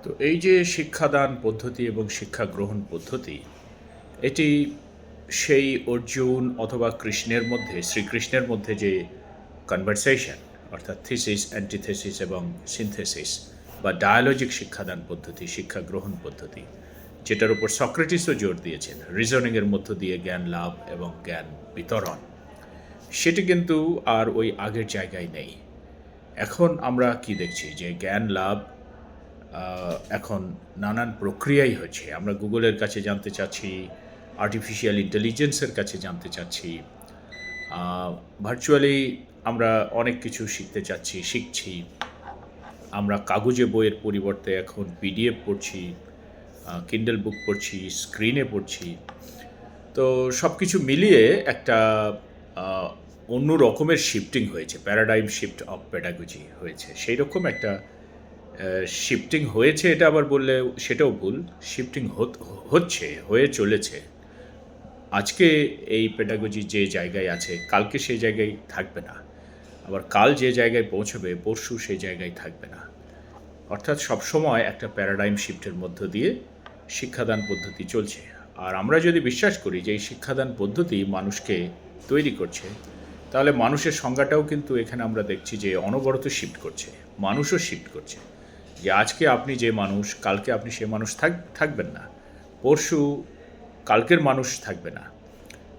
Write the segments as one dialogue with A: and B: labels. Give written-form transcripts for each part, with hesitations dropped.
A: তো এই যে শিক্ষাদান পদ্ধতি এবং শিক্ষা গ্রহণ পদ্ধতি, এটি সেই অর্জুন অথবা কৃষ্ণের মধ্যে শ্রীকৃষ্ণের মধ্যে যে কনভারসেশন, অর্থাৎ থিসিস অ্যান্টিথেসিস এবং সিনথেসিস বা ডায়ালজিক শিক্ষাদান পদ্ধতি, শিক্ষা গ্রহণ পদ্ধতি, যেটার উপর সক্রেটিসও জোর দিয়েছেন, রিজনিংয়ের মধ্য দিয়ে জ্ঞান লাভ এবং জ্ঞান বিতরণ, সেটি কিন্তু আর ওই আগের জায়গায় নেই। এখন আমরা কি দেখছি যে জ্ঞান লাভ এখন নানান প্রক্রিয়াই হচ্ছে। আমরা গুগলের কাছে জানতে চাচ্ছি, আর্টিফিশিয়াল ইন্টেলিজেন্সের কাছে জানতে চাচ্ছি, ভার্চুয়ালি আমরা অনেক কিছু শিখতে চাচ্ছি, শিখছি। আমরা কাগজে বইয়ের পরিবর্তে এখন পিডিএফ পড়ছি, কিন্ডেল বুক পড়ছি, স্ক্রিনে পড়ছি। তো সব কিছু মিলিয়ে একটা আহ, অন্য রকমের শিফটিং হয়েছে, প্যারাডাইম শিফট অফ প্যাডাগজি হয়েছে। সেই রকম একটা শিফটিং হয়েছে, এটা আবার বললে সেটাও ভুল। শিফটিং হচ্ছে, হয়ে চলেছে। আজকে এই পেডাগজি যে জায়গায় আছে, কালকে সেই জায়গায় থাকবে না। আবার কাল যে জায়গায় পৌঁছবে, পরশু সেই জায়গায় থাকবে না। অর্থাৎ সবসময় একটা প্যারাডাইম শিফটের মধ্য দিয়ে শিক্ষাদান পদ্ধতি চলছে। আর আমরা যদি বিশ্বাস করি যে এই শিক্ষাদান পদ্ধতি মানুষকে তৈরি করছে, তাহলে মানুষের সংজ্ঞাটাও কিন্তু এখানে আমরা দেখছি যে অনবরত শিফট করছে, মানুষও শিফট করছে। যে আজকে আপনি যে মানুষ, কালকে আপনি সে মানুষ থাকবেন না, পরশু কালকের মানুষ থাকবে না।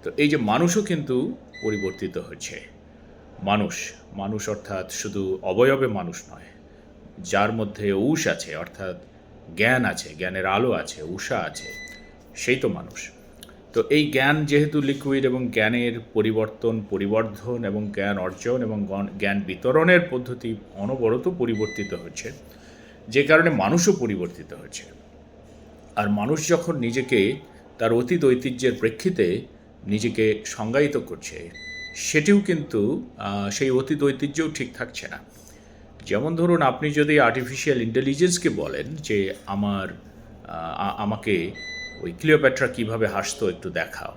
A: তো এই যে মানুষও কিন্তু পরিবর্তিত হচ্ছে। মানুষ মানুষ অর্থাৎ শুধু অবয়বে মানুষ নয়, যার মধ্যে ঊষ আছে, অর্থাৎ জ্ঞান আছে, জ্ঞানের আলো আছে, উষা আছে, সেই তো মানুষ। তো এই জ্ঞান যেহেতু লিকুইড এবং জ্ঞানের পরিবর্তন, পরিবর্ধন এবং জ্ঞান অর্জন এবং জ্ঞান বিতরণের পদ্ধতি অনবরত পরিবর্তিত হচ্ছে, যে কারণে মানুষও পরিবর্তিত হচ্ছে। আর মানুষ যখন নিজেকে তার অতীত ঐতিহ্যের প্রেক্ষিতে নিজেকে সংজ্ঞায়িত করছে, সেটিও কিন্তু সেই অতীত ঐতিহ্যও ঠিক থাকছে না। যেমন ধরুন, আপনি যদি আর্টিফিশিয়াল ইন্টেলিজেন্সকে বলেন যে আমাকে ওই ক্লিওপ্যাট্রা কীভাবে হাসতো একটু দেখাও,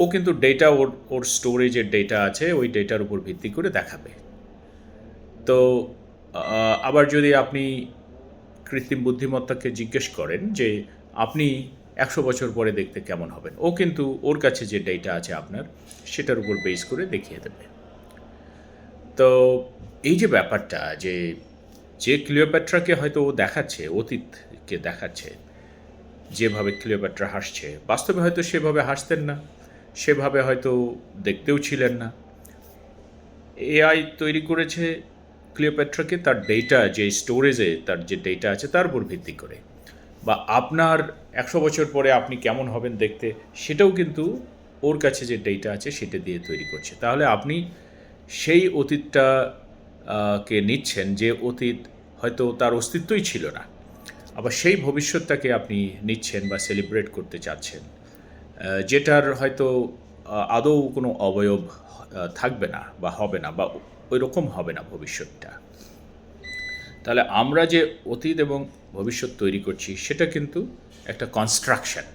A: ও কিন্তু ডেটা, ওর ওর স্টোরেজের ডেটা আছে, ওই ডেটার উপর ভিত্তি করে দেখাবে। তো আবার যদি আপনি কৃত্রিম বুদ্ধিমত্তাকে জিজ্ঞেস করেন যে আপনি 100 বছর পরে দেখতে কেমন হবেন, ও কিন্তু ওর কাছে যে ডেটা আছে আপনার, সেটার উপর বেস করে দেখিয়ে দেবে। তো এই যে ব্যাপারটা, যে যে ক্লিওপ্যাট্রাকে হয়তো ও দেখাচ্ছে, অতীতকে দেখাচ্ছে, যেভাবে ক্লিওপ্যাট্রা হাসছে, বাস্তবে হয়তো সেভাবে হাসতেন না, সেভাবে হয়তো দেখতেও ছিলেন না। এআই তৈরি করেছে ক্লিওপ্যাট্রাকে তার ডেটা, যে স্টোরেজে তার যে ডেটা আছে তার উপর ভিত্তি করে। বা আপনার 100 বছর পরে আপনি কেমন হবেন দেখতে, সেটাও কিন্তু ওর কাছে যে ডেটা আছে সেটা দিয়ে তৈরি করছে। তাহলে আপনি সেই অতীতটা কে নিচ্ছেন, যে অতীত হয়তো তার অস্তিত্বই ছিল না। আবার সেই ভবিষ্যৎটাকে আপনি নিচ্ছেন বা সেলিব্রেট করতে চাচ্ছেন, যেটার হয়তো আদৌ কোনো অবয়ব থাকবে না বা হবে না, বা ওই রকম হবে না ভবিষ্যৎটা। তাহলে আমরা যে অতীত এবং ভবিষ্যৎ তৈরি করছি, সেটা কিন্তু একটা কনস্ট্রাকশন।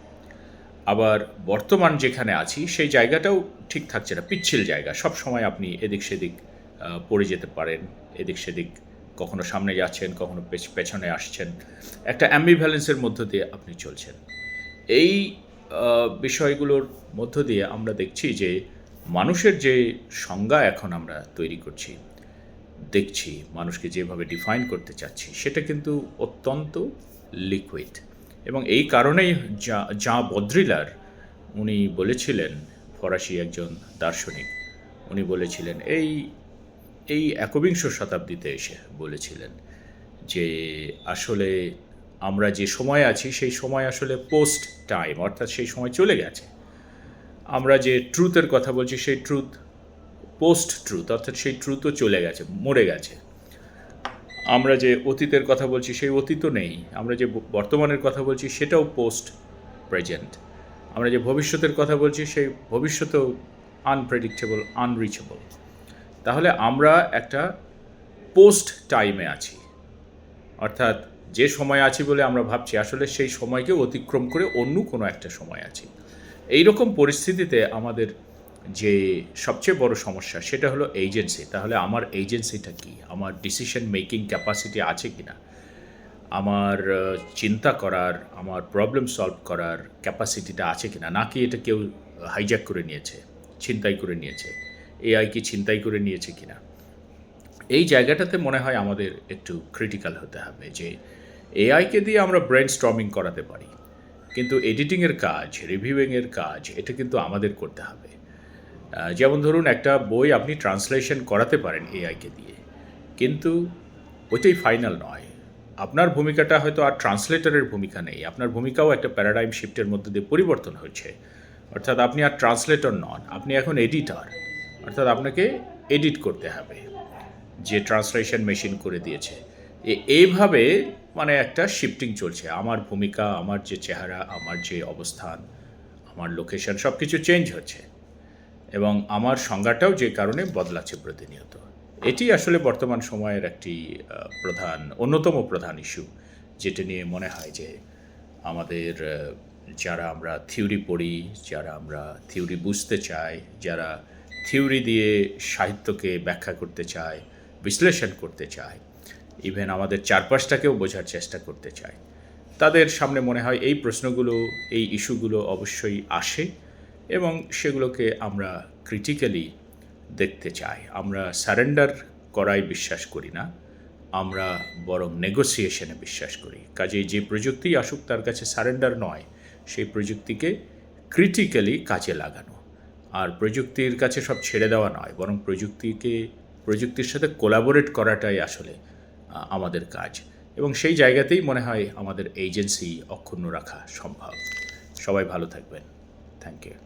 A: আবার বর্তমান যেখানে আছি সেই জায়গাটাও ঠিক থাকছে না, পিচ্ছিল জায়গা। সব সময় আপনি এদিক সেদিক পড়ে যেতে পারেন, এদিক সেদিক কখনো সামনে যাচ্ছেন, কখনো পেছনে আসছেন, একটা অ্যাম্বিভ্যালেন্সের মধ্য দিয়ে আপনি চলছেন। এই বিষয়গুলোর মধ্য দিয়ে আমরা দেখছি যে মানুষের যে সংজ্ঞা এখন আমরা তৈরি করছি, দেখছি মানুষকে যেভাবে ডিফাইন করতে চাচ্ছি, সেটা কিন্তু অত্যন্ত লিকুইড। এবং এই কারণেই যা বদ্রিলার, উনি বলেছিলেন, ফরাসি একজন দার্শনিক, উনি বলেছিলেন এই এই একবিংশ শতাব্দীতে এসে বলেছিলেন যে আসলে আমরা যে সময় আছি সেই সময় আসলে পোস্ট টাইম, অর্থাৎ সেই সময় চলে গেছে। আমরা যে ট্রুথের কথা বলছি সেই ট্রুথ পোস্ট ট্রুথ, অর্থাৎ সেই ট্রুথও চলে গেছে, মরে গেছে। আমরা যে অতীতের কথা বলছি সেই অতীতও নেই। আমরা যে বর্তমানের কথা বলছি সেটাও পোস্ট প্রেজেন্ট। আমরা যে ভবিষ্যতের কথা বলছি সেই ভবিষ্যতেও আনপ্রেডিক্টেবল, আনরিচেবল। তাহলে আমরা একটা পোস্ট টাইমে আছি, অর্থাৎ যে সময় আছি বলে আমরা ভাবছি, আসলে সেই সময়কে অতিক্রম করে অন্য কোনো একটা সময় আছি। এই রকম পরিস্থিতিতে আমাদের যে সবচেয়ে বড় সমস্যা, সেটা হলো এজেন্সি। তাহলে আমার এজেন্সিটা কি? আমার ডিসিশন মেকিং ক্যাপাসিটি আছে কি না? আমার চিন্তা করার, আমার প্রবলেম সলভ করার ক্যাপাসিটিটা আছে কিনা, নাকি এটা কেউ হাইজ্যাক করে নিয়েছে, ছিনতাই করে নিয়েছে, এআই কি ছিনতাই করে নিয়েছে কিনা। এই জায়গাটাতে মনে হয় আমাদের একটু ক্রিটিক্যাল হতে হবে যে এআইকে দিয়ে আমরা ব্রেন স্টর্মিং করাতে পারি, কিন্তু এডিটিংয়ের কাজ, রিভিউইংয়ের কাজ এটা কিন্তু আমাদের করতে হবে। যেমন ধরুন একটা বই আপনি ট্রান্সলেশন করাতে পারেন এআইকে দিয়ে, কিন্তু ওইটাই ফাইনাল নয়। আপনার ভূমিকাটা হয়তো আর ট্রান্সলেটরের ভূমিকা নেই, আপনার ভূমিকাও একটা প্যারাডাইম শিফটের মধ্যে দিয়ে পরিবর্তন হচ্ছে। অর্থাৎ আপনি আর ট্রান্সলেটর নন, আপনি এখন এডিটর। অর্থাৎ আপনাকে এডিট করতে হবে যে ট্রান্সলেশন মেশিন করে দিয়েছে। এইভাবে মানে একটা শিফটিং চলছে। আমার ভূমিকা, আমার যে চেহারা, আমার যে অবস্থান, আমার লোকেশন সব কিছু চেঞ্জ হচ্ছে, এবং আমার সংজ্ঞাটাও যে কারণে বদলাচ্ছে প্রতিনিয়ত। এটি আসলে বর্তমান সময়ের একটি অন্যতম প্রধান ইস্যু, যেটা নিয়ে মনে হয় যে আমাদের যারা আমরা থিওরি পড়ি, যারা আমরা থিওরি বুঝতে চাই, যারা থিওরি দিয়ে সাহিত্যকে ব্যাখ্যা করতে চায়, বিশ্লেষণ করতে চায়, ইভেন আমাদের চারপাশটাকেও বোঝার চেষ্টা করতে চায়, তাদের সামনে মনে হয় এই প্রশ্নগুলো, এই ইস্যুগুলো অবশ্যই আসে, এবং সেগুলোকে আমরা ক্রিটিক্যালি দেখতে চাই। আমরা সারেন্ডার করাই বিশ্বাস করি না, আমরা বরং নেগোসিয়েশনে বিশ্বাস করি। কাজেই যে প্রযুক্তি আসুক তার কাছে সারেন্ডার নয়, সেই প্রযুক্তিকে ক্রিটিক্যালি কাজে লাগানো। আর প্রযুক্তির কাছে সব ছেড়ে দেওয়া নয়, বরং প্রযুক্তির সাথে কোলাবোরেট করাটাই আসলে আমাদের কাজ। এবং সেই জায়গাতেই মনে হয় আমাদের এজেন্সি অক্ষুণ্ণ রাখা সম্ভব। সবাই ভালো থাকবেন। Thank you.